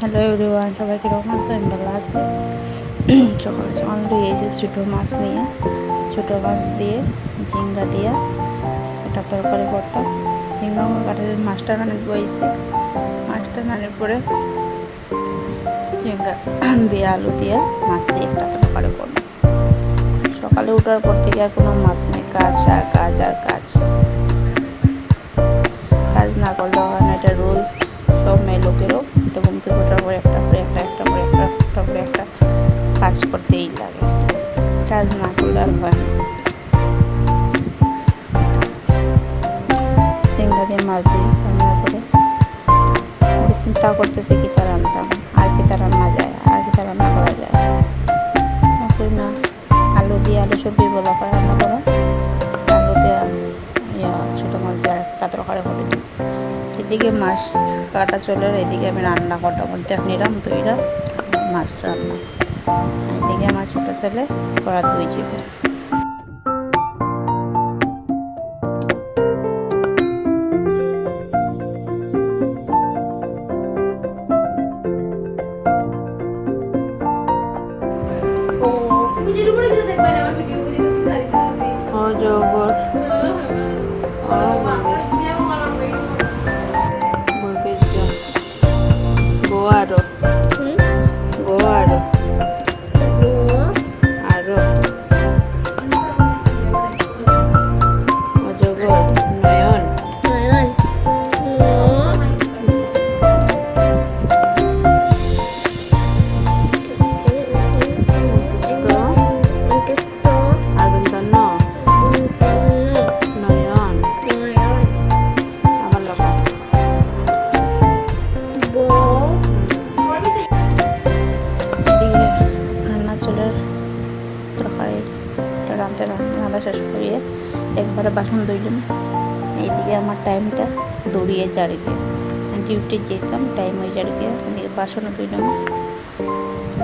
Hello everyone, সবাই কীরকম আছো? আমি ভালো আছি। সকালে সকালে এসেছি ছোটো মাছ নিয়ে, ছোটো মাছ দিয়ে ঝিঙ্গা দিয়ে এটা তরকারি করতাম। ঝিঙ্গা কাটে মাছটা রান্না বইছি, মাছটা রান্নার পরে ঝিঙ্গা দিয়ে আলু দিয়ে মাছ দিয়ে একটা তরকারি করব। সকালে উঠার পর থেকে আর কোনো মাত নেই, কাজ আর কাজ আর কাজ। কাজ না করলে হয় না, এটা রুলস সব মেয়ে লোকেরও। এটা ঘুম থেকে ওঠার পরে একটা পরে একটা কাজ করতেই লাগে, কাজ না করলে আর হয় না। ঝিঙ্গা দিয়ে মাছ দিয়ে রান্না করে চিন্তা করতেছি কি তা রান্নতাম, আর কি তা রান্না যায়, আর কি তা রান্না করা যায় না। আলু দিয়ে আলু সবজি বলা হয় রান্না করা, আলু দিয়ে ছোটো মাছ দিয়ে একটা তরকারি করে দিই। এদিকে মাছ কাটা চলে, এদিকে আমি রান্না কটা বলতে নিলাম দইরা মাছ রান্না। এদিকে আমার ছোটো ছেলে করা দই যাবে। রান্না শেষ করিয়ে একবারে বাসন ধুইলাম। এইদিকে আমার টাইমটা দৌড়িয়ে চারিকে ডিউটি যেতাম, টাইম হয়ে চারিকে এদিকে বাসনও ধুইলাম।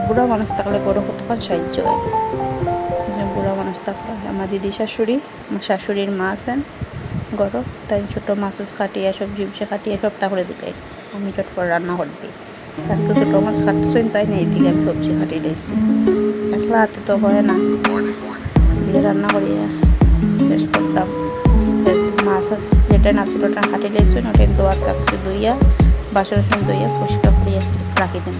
বুড়া মানুষ থাকলে বড় কতক্ষণ সাহায্য হয়। বুড়া মানুষ থাকলে আমার দিদি শাশুড়ি, আমার শাশুড়ির মা আছেন গরম, তাই ছোটো মাছ কাটিয়ে সবজি কাটিয়ে সব তাহলে দিলে আমি চটপট রান্না করবি। আজকে ছোটো মাছ কাটছেন তাই না, এইদিকে আমি সবজি কাটিয়ে দিয়েছি। একলা হাতে তো হয় না, দিয়ে রান্না করিয়ে শেষ করতাম। মাছ যেটা নাছিল ওটা কাটিয়ে দিয়েছেন, ওটা দোয়ার থাকছে, ধুইয়া বাসন দইয়া পরিষ্কার করিয়া রাখি দেন।